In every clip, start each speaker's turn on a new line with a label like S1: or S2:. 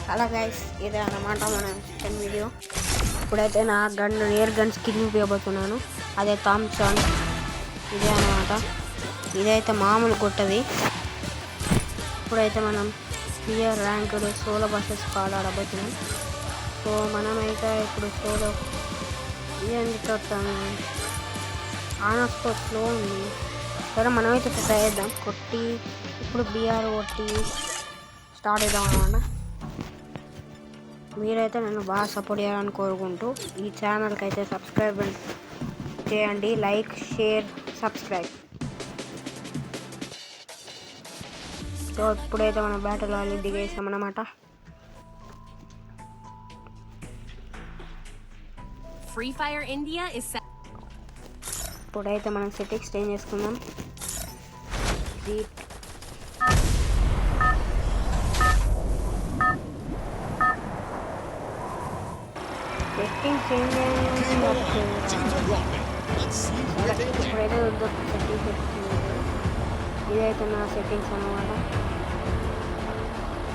S1: Hello guys, ఇదే అన్నమాట మన సెకండ్ వీడియో. ఇప్పుడైతే నా ఎయిర్ గన్ స్కిన్ ఉపయోగపడుతున్నాను. అదే థామ్సన్. ఇదే అన్నమాట. ఇదైతే మామూలు కొట్టది. ఇప్పుడైతే మనం క్లియర్ ర్యాంక్డ్ సోలో బస్సెస్ కాల్ ఆడబోతున్నాం. సో మనమైతే ఇప్పుడు సోలో ఇదేంటి ఆనస్తో స్లో ఉంది. సరే మనమైతే ట్రై చేద్దాం. కొట్టి ఇప్పుడు బిఆర్ కొట్టి స్టార్ట్ చేద్దాం అన్నమాట. మీరైతే నన్ను బాగా సపోర్ట్ చేయాలని కోరుకుంటూ ఈ ఛానల్కి అయితే సబ్స్క్రైబ్ చేయండి. Like, share, subscribe. సో ఇప్పుడైతే మనం బ్యాటిల్ రాయల్ దిగేసామన్నమాట.
S2: Free Fire India is set.
S1: ఇప్పుడైతే మనం సెట్టింగ్స్ చేంజ్ చేసుకుందాం. సెట్టింగ్ చేంజ్ ఇప్పుడైతే సెట్టింగ్స్ ఇదైతే నా సెట్టింగ్స్ అన్నమాట.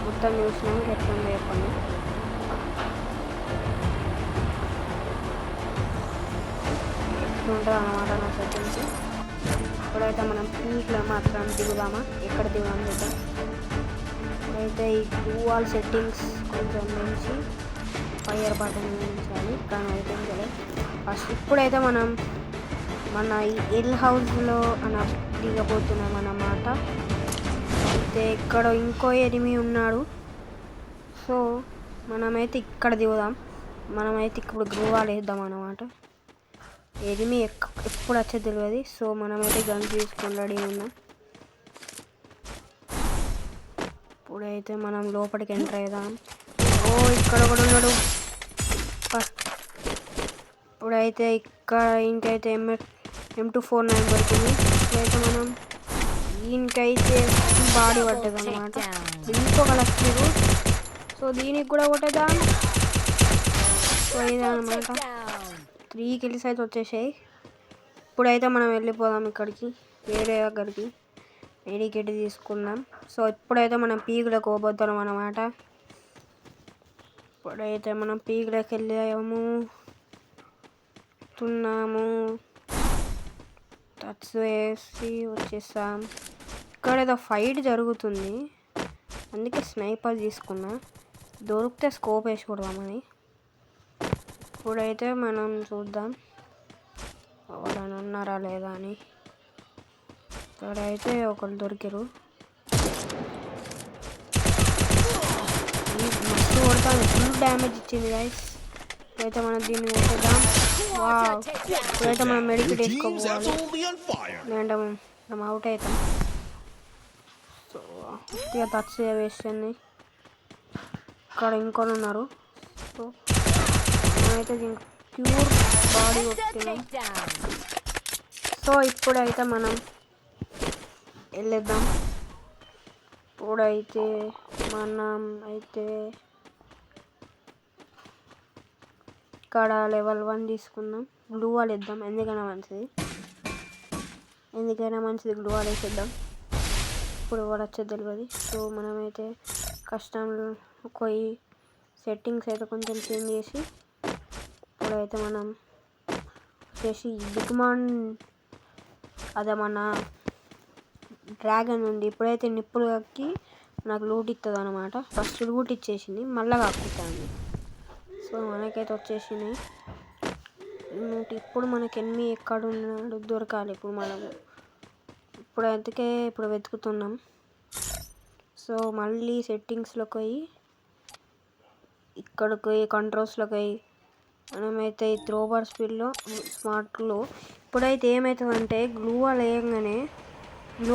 S1: మొత్తం చూసినాక ఎట్లుంది చెప్పండి. ఎట్లుంటుంది అన్నమాట నా సెట్టింగ్స్. ఇప్పుడైతే మనం పీక్లో మాత్రం దిగుదామా, ఎక్కడ దిగుదాం చూద్దాం. ఇప్పుడైతే ఈ వాల్ సెట్టింగ్స్ కొంచెం మంచి ఫైర్ బటన్ ఉంచాలి, కానీ అయితే ఫస్ట్ ఇప్పుడైతే మనం మన ఈ ఎల్ హౌస్లో దిగబోతున్నాం అన్నమాట. అయితే ఇక్కడ ఇంకో ఎనిమి ఉన్నాడు. సో మనమైతే ఇక్కడ దిగుదాం. మనమైతే ఇప్పుడు గ్రూవాలు వేద్దాం అన్నమాట. ఎనిమి ఎప్పుడు వచ్చేది తెలియదు. సో మనమైతే గన్ తీసుకొని రెడీ ఉన్నాం. ఇప్పుడైతే మనం లోపలికి ఎంటర్ అవుదాం. ఓ ఇక్కడ కూడా ఉన్నాడు. ఇప్పుడైతే ఇక్కడ ఇంకైతే M249 పడుతుంది. ఇప్పుడైతే మనం దీనికైతే బాడీ పట్టదు అన్నమాట. ఇంకొక లక్షలు. సో దీనికి కూడా కొట్టేద్దాం. సో ఇదన్నమాట 3 kills అయితే వచ్చేసాయి. ఇప్పుడైతే మనం వెళ్ళిపోదాం ఇక్కడికి, వేరే దగ్గరికి మెడికేట్ తీసుకుందాం. సో ఇప్పుడైతే మనం పీకులకు పోబోతున్నాం అన్నమాట. ఇప్పుడైతే మనం పీకులకు వెళ్ళాము టచ్ వేసి వచ్చేసాం. ఇక్కడ ఏదో ఫైట్ జరుగుతుంది, అందుకే స్నైపర్ తీసుకున్నా. దొరికితే స్కోప్ వేసి కొడదామని. ఇప్పుడైతే మనం చూద్దాం ఎవరైనా ఉన్నారా లేదా అని. ఇక్కడైతే ఒకరు దొరికారు. మస్తు కొడతాను, ఫుల్ డ్యామేజ్ ఇచ్చింది గైస్. ఇప్పుడైతే మనం దీన్ని కొట్టేద్దాం. ఇప్పుడైతే మనం మెడికేట్ వేసుకోవాలి, లేదంటే మనం అవుట్ అవుతాం. సో ఇక టచ్ వేస్తుంది. ఇక్కడ ఇంకొని ఉన్నారు. సో మనమైతే దీనికి ప్యూర్ బాడీ కొట్టినాం. సో ఇప్పుడైతే మనం వెళ్ళేద్దాం. ఇప్పుడైతే మనం అయితే ఇక్కడ లెవెల్ 1 తీసుకుందాం. గ్లూ వాల్ వేద్దాం, ఎందుకైనా మంచిది గ్లూ వాల్ వేసేద్దాం. ఇప్పుడు వాడు వచ్చేది తెలియదు. సో మనమైతే కస్టమర్ పోయి సెట్టింగ్స్ అయితే కొంచెం చేంజ్ చేసి ఇప్పుడైతే మనం వచ్చేసి బిగ్మాన్ అదే మన డ్రాగన్ ఉంది. ఇప్పుడైతే నిప్పులు కక్కి నాకు లూట్ ఇస్తుంది అనమాట. ఫస్ట్ లూట్ ఇచ్చేసింది, మళ్ళీ కక్కుతుంది. సో మనకైతే వచ్చేసినాయి. ఇప్పుడు మనకి ఎనిమి ఎక్కడ ఉన్నాడు దొరకాలి. ఇప్పుడు వెతుకుతున్నాం. సో మళ్ళీ సెట్టింగ్స్లోకి పోయి ఇక్కడికి పోయి కంట్రోల్స్లోకి పోయి మనమైతే ఈ త్రోబార్ స్పీడ్లో స్మార్ట్లో ఇప్పుడైతే ఏమవుతుందంటే గ్లూ వాల్ వేయంగానే గ్లూ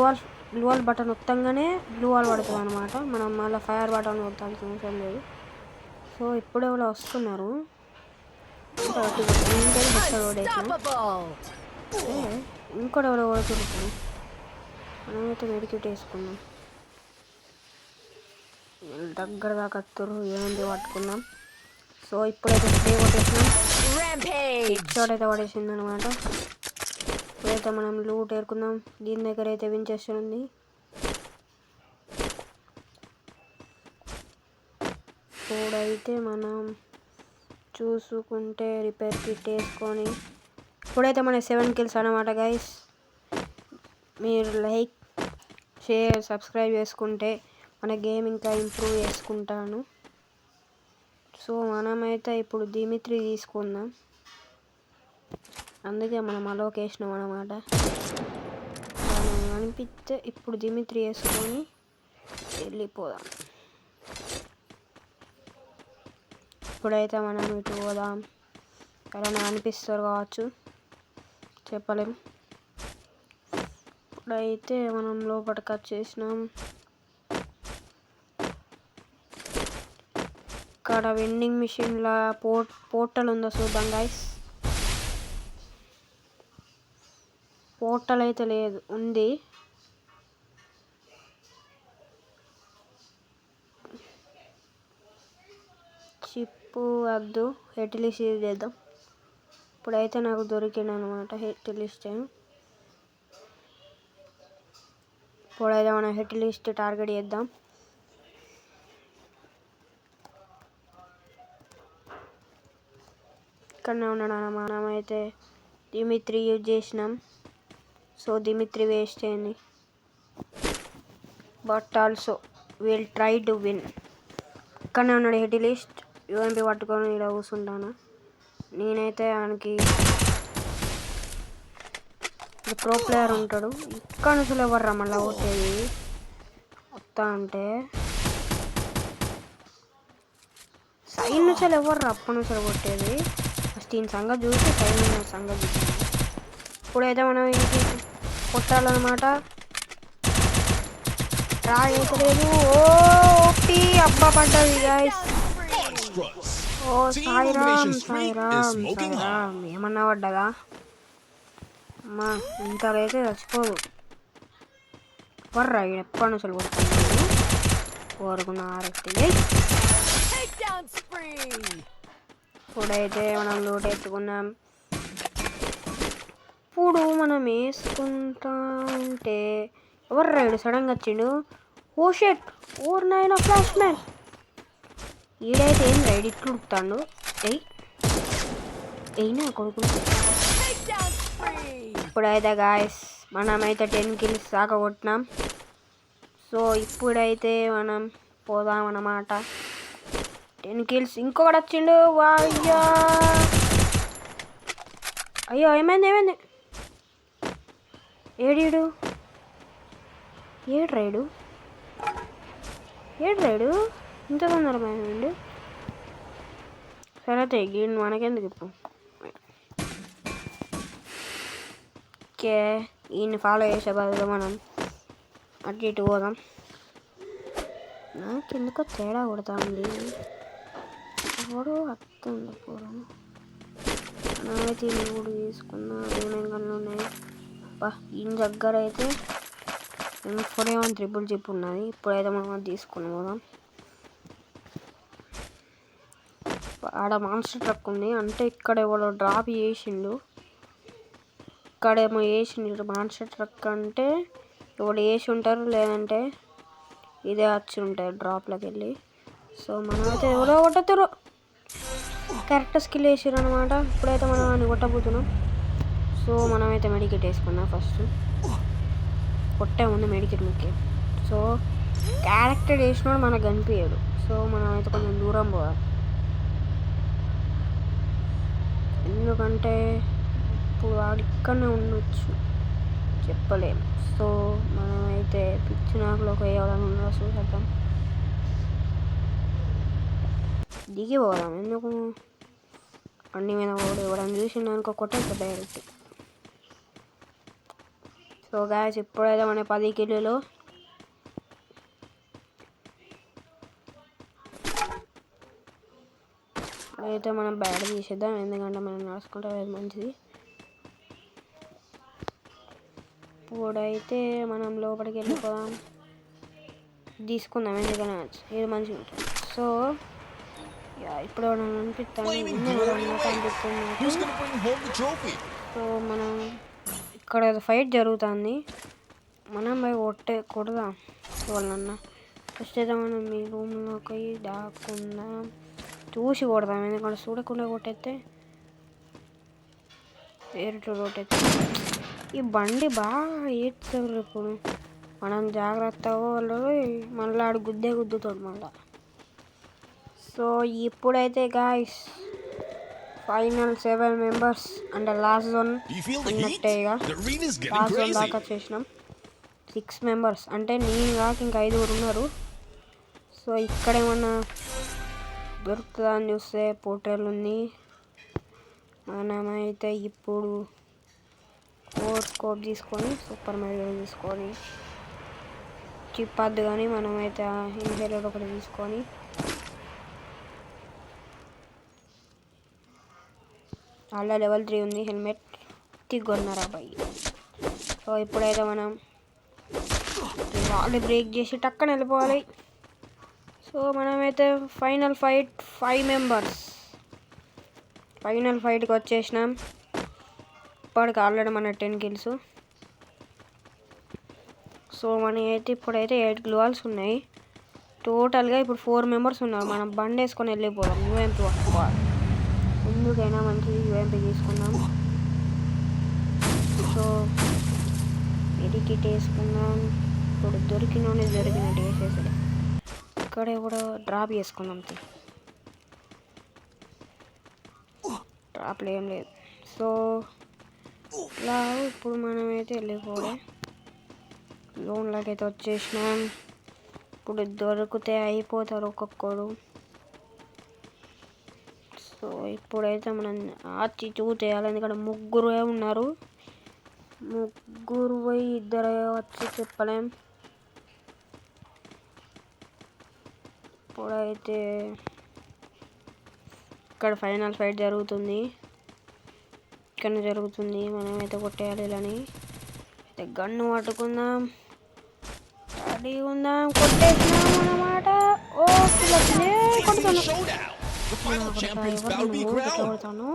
S1: వాల్ బటన్ వత్తంగానే గ్లూ వాల్ పడుతుంది అనమాట. మనం మళ్ళీ ఫైర్ బటన్ కొట్టాల్సిన అవసరం లేదు. సో ఇప్పుడు ఎవరో వస్తున్నారు. ఇంకోటి ఎవరో కొడుతున్నాం. మనమైతే మెడికేట్ వేసుకున్నాం. దగ్గర దాకా వస్తారు, ఏముంది పట్టుకున్నాం. సో ఇప్పుడైతే స్ప్రే కొట్టేసినాం. షాట్ అయితే పడేసింది అనమాట. ఇప్పుడైతే మనం లూట్ ఏరుకుందాం. దీని దగ్గర అయితే వించెస్టర్ ఉంది. ఇప్పుడైతే మనం చూసుకుంటే రిపేర్ కిట్ వేసుకొని ఇప్పుడైతే మన 7 kills అన్నమాట గైస్. మీరు లైక్ షేర్ సబ్స్క్రైబ్ చేసుకుంటే మన గేమ్ ఇంకా ఇంప్రూవ్ చేసుకుంటాను. సో మనమైతే ఇప్పుడు దిమిత్రి తీసుకుందాం, అందుకే మనం అలోక్ వేసినాం అన్నమాట. మనం అనిపిస్తే ఇప్పుడు దిమిత్రి వేసుకొని వెళ్ళిపోదాం. ఇప్పుడైతే మనం ఇటు పోదాం, ఎవరైనా అనిపిస్తారు కావచ్చు, చెప్పలేం. ఇప్పుడైతే మనం లోపలికి వచ్చేసినాం. ఇక్కడ వెండింగ్ మిషన్ల పోర్టల్ ఉందో చూద్దాం గైస్. పోర్టల్ అయితే లేదు, ఉంది. చిప్పు వద్దు, హెడ్ లిస్ట్ చేద్దాం. ఇప్పుడైతే నాకు దొరికింది అనమాట హెడ్ లిస్ట్. ఇప్పుడైతే మనం హెడ్ లిస్ట్ టార్గెట్ చేద్దాం. ఇక్కడనే ఉన్నాడు అన్నమాట. మనమైతే దిమిత్రి యూజ్ చేసినాం, సో దిమిత్రి వేస్ట్ అయింది. But also will try to win. ఇక్కడనే ఉన్నాడు హెడ్ లిస్ట్. యూఎంపీ పట్టుకొని ఇలా కూర్చుంటాను నేనైతే. ఆయనకి ప్రో ప్లేయర్ ఉంటాడు. ఇక్కడ నుంచి ఎవర్రా మళ్ళీ కొట్టేది వస్తా అంటే, సైడ్ నుంచి ఎవర్రా అప్పటి నుంచి కొట్టేది. ఫస్ట్ ఈయన సంగతి చూసి సైడ్ సంగతి చూసి ఇప్పుడైతే మనం ఇంటికి కొట్టాలన్నమాట. ట్రై అయితే లేదు. ఓపి అబ్బా పడ్డది గైస్. ఓ సాయిరామ్ సాయిరామ్ సాయిరామ్, ఏమన్నా పడ్డదా అమ్మా? ఇంతకైతే చచ్చిపోదు. వర్రా ఎప్పటి నుంచి కొడుతున్నాను కోరుకున్న ఆరెత్తి. ఇప్పుడైతే మనం లోటు ఎత్తుకున్నాం. ఇప్పుడు మనం వేసుకుంటా ఉంటే ఎవరు రైడు సడన్గా వచ్చిండు. ఓ షెట్, ఓర్ నాయన ఫ్లాష్ మ్యాన్. ఈడైతే ఏం రైడ్ ఇట్లు ఉడుకుతాడు. అయినా కొడుకు. ఇప్పుడైతే గాయస్ మనమైతే 10 kills దాకా కొట్టినాం. సో ఇప్పుడైతే మనం పోదాం అన్నమాట. 10 kills. ఇంకొకటి వచ్చిండు. వాయ్యా అయ్యో ఏమైంది ఏమైంది? ఏడు రైడు ఇంత తొందరమైంది. సరే అయితే గీడు మనకెందుకు ఇప్పుడు. ఓకే, ఈయన్ని ఫాలో చేసే బదులు మనం అటు ఇటు పోదాం. నాకు ఎందుకో తేడా కొడతాంది. ఎవడు వస్తుంది పూరం. మనమైతే ఇల్లు కూడా తీసుకున్నా. ఏమేమి కళ్ళు ఉన్నాయి బా. ఈయన దగ్గర అయితే M4A1 ట్రిపుల్ చిప్ ఉన్నది. ఇప్పుడైతే మనం అది తీసుకుని పోదాం. ఆడ మాన్స్టర్ ట్రక్ ఉంది, అంటే ఇక్కడ ఎవడో డ్రాప్ చేసిండు. ఇక్కడేమో వేసిండు మాన్స్టర్ ట్రక్, అంటే ఎవడు వేసి ఉంటారు, లేదంటే ఇదే వచ్చి ఉంటాయి డ్రాప్లోకి వెళ్ళి. సో మనమైతే ఎవరో కొట్టతురు కరెక్ట్ స్కిల్ వేసారు అనమాట. ఇప్పుడైతే మనం అని కొట్టబోతున్నాం. సో మనమైతే మెడికెట్ వేసుకున్నాం. ఫస్ట్ కొట్టే ముందు మెడికెట్ ముఖ్యం. సో క్యారెక్టర్ వేసినాడు మనకు కనిపించాడు. సో మనమైతే కొంచెం దూరం పోవాలి, ఎందుకంటే ఇప్పుడు వాడు ఇక్కడనే ఉండొచ్చు, చెప్పలేము. సో మనమైతే పిచ్చి నాకులోకి వేయాలని ఉన్నదో చూసేద్దాం. దిగిపోదాం, ఎందుకు అన్ని మీద పోడు. ఎవడని చూసిండు అనుకో కొట్టేస్తా డైరెక్ట్. సో గాయస్ ఇప్పుడైతే మన 10 kills. అయితే మనం బ్యాడ్ తీసేద్దాం, ఎందుకంటే మనం రాసుకుంటే అది మంచిది. ఇప్పుడైతే మనం లోపలికి వెళ్ళిపోదాం, తీసుకుందాం, ఎందుకన్నా ఇది మంచిగా ఉంటుంది. సో ఇప్పుడు అనిపిస్తాను సో మనం ఇక్కడ ఫైట్ జరుగుతుంది, మనం పోయి కొడదాం వాళ్ళన్నా. ఫస్ట్ అయితే మనం మీ రూమ్లోకి దాక్కుందాం, చూసి కొడదాం. ఎందుకంటే చూడకుండా కొట్టేస్తే వేరే కొట్టేస్తే ఈ బండి బాగా ఏడ్చారు. ఇప్పుడు మనం జాగ్రత్తగా వాళ్ళు మళ్ళీ ఆడు గుద్దుతాడు మళ్ళా. సో ఇప్పుడైతే గాయస్ ఫైనల్ 7 మెంబర్స్ అంటే లాస్ట్ జోన్ అన్నట్టే. ఇక లాస్ట్ జోన్ దాకా వచ్చేసినాం. 6 మెంబర్స్ అంటే నేను కాక ఇంకా 5 ఉన్నారు. సో ఇక్కడ ఏమన్నా దొరుకుతుందా అని చూస్తే పోర్టల్ ఉంది. మనమైతే ఇప్పుడు కోడ్ తీసుకొని సూపర్ మ్యారియో తీసుకొని చిప్పద్దు, కానీ మనమైతే ఇన్హేలర్ ఒకటి తీసుకొని అలా లెవెల్ 3 ఉంది. Helmet తిగొన్నారా bye. సో ఇప్పుడైతే మనం వాళ్ళు బ్రేక్ చేసి టక్కన వెళ్ళిపోవాలి. సో మనమైతే ఫైనల్ ఫైట్ 5 మెంబర్స్ ఫైనల్ ఫైట్కి వచ్చేసినాం. ఇప్పటికి ఆల్రెడీ మన 10 కిల్స్. సో మనమైతే ఇప్పుడైతే 8 గ్లోవాల్స్ ఉన్నాయి. టోటల్గా ఇప్పుడు 4 మెంబర్స్ ఉన్నారు. మనం బండి వేసుకొని వెళ్ళిపోదాం. యూఎంపీ పట్టుకోవాలి. ఎందుకైనా మంచిది యూఎంపీ తీసుకుందాం. సో ఎడికిట్ వేసుకుందాం. ఇప్పుడు దొరికినట్టు వేసేసి ఇక్కడ కూడా డ్రాప్ చేసుకుందాం. డ్రాప్లో ఏం లేదు. సో ఇలా ఇప్పుడు మనమైతే వెళ్ళిపోలే లోన్లోకి అయితే వచ్చేసినాం. ఇప్పుడు దొరికితే అయిపోతారు ఒక్కొక్కడు. సో ఇప్పుడైతే మనం ఆచి చూసేయాలి. ఎందుకంటే 3 ఉన్నారు. 3 పోయి 2 వచ్చి చెప్పలేం. ఇప్పుడైతే ఇక్కడ ఫైనల్ ఫైట్ జరుగుతుంది. ఇక్కడ జరుగుతుంది. మనమైతే కొట్టేయాలి. ఇలాని అయితే గన్ను పట్టుకుందాం, రెడీ ఉందాం, కొట్టేసినాం అన్నమాట. ఓ కొడతాను.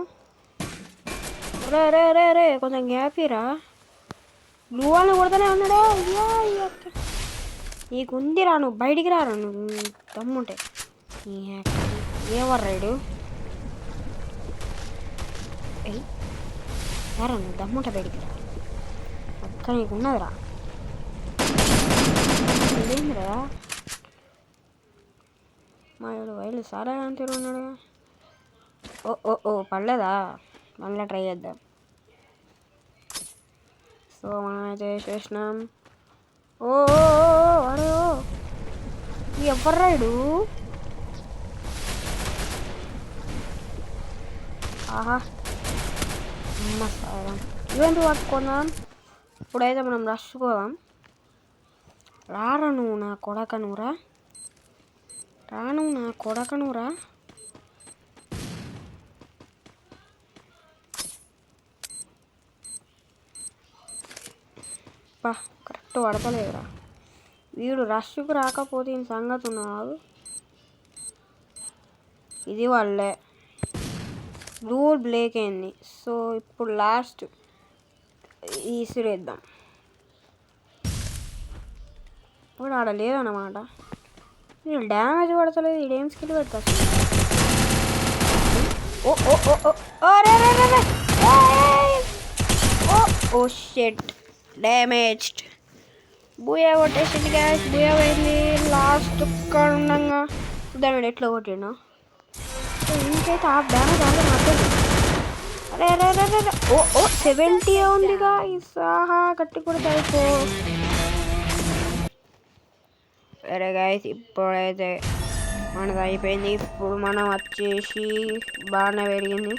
S1: రే కొంచెం గ్యాపీరా. బ్లూ వాళ్ళని కొడతానే ఉన్నాడా? నీకుందిరా, నువ్వు బయటికి రారా. నువ్వు దమ్ముంటే ఎవరు రైడు రారా, నువ్వు దమ్ముంటే బయటికి రా. అక్క నీకున్నదిరా. ఏందిరా మా వైలు సారా అని తిరుగున్నాడు. ఓ పర్లేదా, మళ్ళీ ట్రై చేద్దాం. సో మనమైతే చేసినాం. ఓ అరే ఎవరు రైడు? ఆహా అమ్మ సారం. ఇవేంటి పట్టుకున్నాం. ఇప్పుడైతే మనం రష్కోదాం. రారా నువ్వు నా కొడకనురా. బా కరెక్ట్ పడతలేదురా. వీడు రష్కు రాకపోతే ఈ సంగతి ఉన్నాడు. ఇది వాళ్ళే రూల్ బ్రేక్ అయింది. సో ఇప్పుడు లాస్ట్ ఈసిరేద్దాం. ఇప్పుడు ఆడ లేదన్నమాట. వీళ్ళు డ్యామేజ్ పడతలేదు. ఇడేం స్కిల్ పెడతా. ఓ షెట్ డ్యామేజ్డ్. బూయా కొట్టేసింది గ్యాస్. బూయా పోయింది. లాస్ట్ ఒక్కడ ఉండగా దాని ఎట్లా కొట్టినా ఇంకైతే హాఫ్ డ్యామేజ్ అంటే మాత్రం. అరే 70 ఉంది గాయ్స్. ఆహా గట్టి కూడా అయిపో. సరే గాయ్స్ ఇప్పుడైతే మనది అయిపోయింది. ఇప్పుడు మనం వచ్చేసి బాగానే పెరిగింది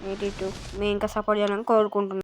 S1: 82. మేము ఇంకా సపోర్ట్ చేయాలని కోరుకుంటున్నాం.